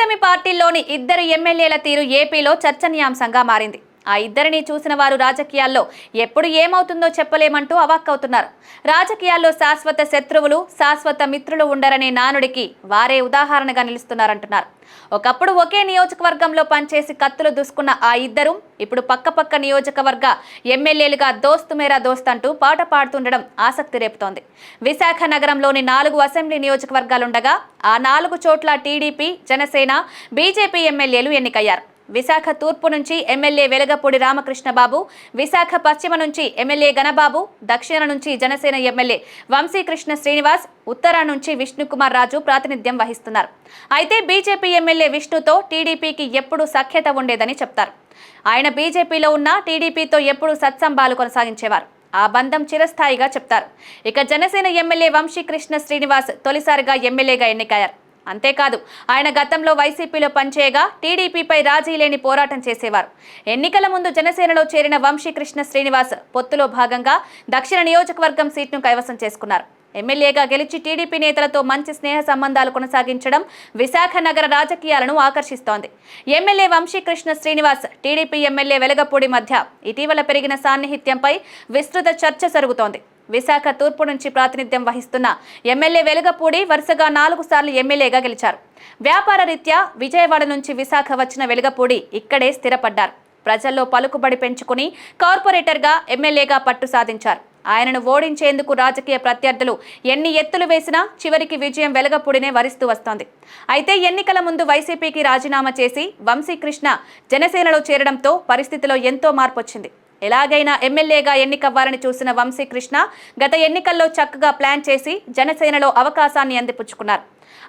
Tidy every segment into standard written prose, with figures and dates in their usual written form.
కూటమి పార్టీల్లోని ఇద్దరు ఎమ్మెల్యేల తీరు ఏపీలో చర్చనీయాంశంగా మారింది. ఆ ఇద్దరిని చూసిన వారు రాజకీయాల్లో ఎప్పుడు ఏమవుతుందో చెప్పలేమంటూ అవాక్కవుతున్నారు. రాజకీయాల్లో శాశ్వత శత్రువులు, శాశ్వత మిత్రులు ఉండరనే నానుడికి వారే ఉదాహరణగా నిలుస్తున్నారంటున్నారు. ఒకప్పుడు ఒకే నియోజకవర్గంలో పనిచేసి కత్తులు దూసుకున్న ఆ ఇద్దరు ఇప్పుడు పక్కపక్క నియోజకవర్గ ఎమ్మెల్యేలుగా దోస్తు మేరా దోస్త్ అంటూ పాట పాడుతుండడం ఆసక్తి రేపుతోంది. విశాఖ నగరంలోని 4 అసెంబ్లీ నియోజకవర్గాలుండగా ఆ 4 చోట్ల టీడీపీ, జనసేన, బీజేపీ ఎమ్మెల్యేలు ఎన్నికయ్యారు. విశాఖ తూర్పు నుంచి ఎమ్మెల్యే వెలగపూడి రామకృష్ణబాబు, విశాఖ పశ్చిమ నుంచి ఎమ్మెల్యే గణబాబు, దక్షిణ నుంచి జనసేన ఎమ్మెల్యే వంశీకృష్ణ శ్రీనివాస్, ఉత్తర నుంచి విష్ణుకుమార్ రాజు ప్రాతినిధ్యం వహిస్తున్నారు. అయితే బీజేపీ ఎమ్మెల్యే విష్ణుతో టీడీపీకి ఎప్పుడూ సఖ్యత ఉండేదని చెప్తారు. ఆయన బీజేపీలో ఉన్న టీడీపీతో ఎప్పుడూ సత్సంబాలు కొనసాగించేవారు. ఆ బంధం చిరస్థాయిగా చెప్తారు. ఇక జనసేన ఎమ్మెల్యే వంశీకృష్ణ శ్రీనివాస్ తొలిసారిగా ఎమ్మెల్యేగా ఎన్నికయ్యారు. అంతేకాదు, ఆయన గతంలో వైసీపీలో పనిచేయగా టీడీపీపై రాజీ లేని పోరాటం చేసేవారు. ఎన్నికల ముందు జనసేనలో చేరిన వంశీకృష్ణ శ్రీనివాస్ పొత్తులో భాగంగా దక్షిణ నియోజకవర్గం సీట్ను కైవసం చేసుకున్నారు. ఎమ్మెల్యేగా గెలిచి టీడీపీ నేతలతో మంచి స్నేహ సంబంధాలు కొనసాగించడం విశాఖ నగర రాజకీయాలను ఆకర్షిస్తోంది. MLA Vamsikrishna Srinivas, TDP MLA Velagapudi మధ్య ఇటీవల పెరిగిన సాన్నిహిత్యంపై విస్తృత చర్చ జరుగుతోంది. విశాఖ తూర్పు నుంచి ప్రాతినిధ్యం వహిస్తున్న ఎమ్మెల్యే వెలగపూడి వరుసగా 4 సార్లు ఎమ్మెల్యేగా గెలిచారు. వ్యాపార రీత్యా విజయవాడ నుంచి విశాఖ వచ్చిన వెలగపూడి ఇక్కడే స్థిరపడ్డారు. ప్రజల్లో పలుకుబడి పెంచుకుని కార్పొరేటర్గా, ఎమ్మెల్యేగా పట్టు సాధించారు. ఆయనను ఓడించేందుకు రాజకీయ ప్రత్యర్థులు ఎన్ని ఎత్తులు వేసినా చివరికి విజయం వెలగపూడినే వరిస్తూ వస్తోంది. అయితే ఎన్నికల ముందు వైసీపీకి రాజీనామా చేసి వంశీకృష్ణ జనసేనలో చేరడంతో పరిస్థితిలో ఎంతో మార్పు వచ్చింది. ఎలాగైనా ఎమ్మెల్యేగా ఎన్నికవ్వాలని చూసిన వంశీకృష్ణ గత ఎన్నికల్లో చక్కగా ప్లాన్ చేసి జనసేనలో అవకాశాన్ని అందిపుచ్చుకున్నారు.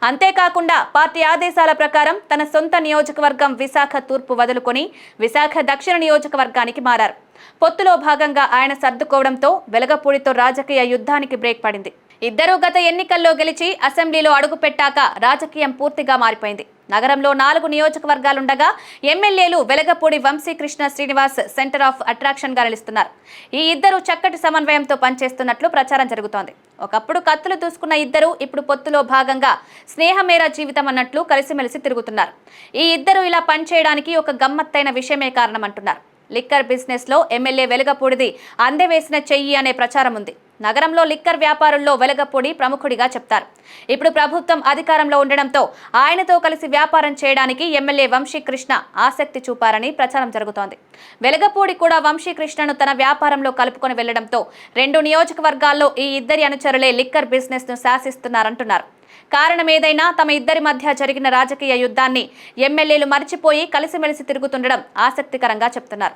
అంతేకాకుండా పార్టీ ఆదేశాల ప్రకారం తన సొంత నియోజకవర్గం విశాఖ తూర్పు వదులుకొని విశాఖ దక్షిణ నియోజకవర్గానికి మారారు. పొత్తులో భాగంగా ఆయన సర్దుకోవడంతో వెలగపూడితో రాజకీయ యుద్ధానికి బ్రేక్ పడింది. ఇద్దరూ గత ఎన్నికల్లో గెలిచి అసెంబ్లీలో అడుగుపెట్టాక రాజకీయం పూర్తిగా మారిపోయింది. నగరంలో 4 నియోజకవర్గాలుండగా ఎమ్మెల్యేలు Velagapudi, Vamsikrishna Srinivas centre of attraction గా నిలుస్తున్నారు. ఈ ఇద్దరు చక్కటి సమన్వయంతో పనిచేస్తున్నట్లు ప్రచారం జరుగుతోంది. ఒకప్పుడు కత్తులు దూసుకున్న ఇద్దరు ఇప్పుడు పొత్తులో భాగంగా స్నేహమేరా జీవితం అన్నట్లు కలిసిమెలిసి తిరుగుతున్నారు. ఈ ఇద్దరు ఇలా పనిచేయడానికి ఒక గమ్మత్తైన విషయమే కారణమంటున్నారు. లిక్కర్ బిజినెస్ లో ఎమ్మెల్యే వెలగపూడిది అందెవేసిన చెయ్యి అనే ప్రచారం ఉంది. నగరంలో లిక్కర్ వ్యాపారుల్లో వెలగపూడి ప్రముఖుడిగా చెప్తారు. ఇప్పుడు ప్రభుత్వం అధికారంలో ఉండడంతో ఆయనతో కలిసి వ్యాపారం చేయడానికి ఎమ్మెల్యే వంశీకృష్ణ ఆసక్తి చూపారని ప్రచారం జరుగుతోంది. వెలగపూడి కూడా వంశీకృష్ణను తన వ్యాపారంలో కలుపుకొని వెళ్లడంతో 2 నియోజకవర్గాల్లో ఈ ఇద్దరి అనుచరులే లిక్కర్ బిజినెస్ ను శాసిస్తున్నారంటున్నారు. కారణం ఏదైనా తమ ఇద్దరి మధ్య జరిగిన రాజకీయ యుద్ధాన్ని ఎమ్మెల్యేలు మర్చిపోయి కలిసిమెలిసి తిరుగుతుండడం ఆసక్తికరంగా చెప్తున్నారు.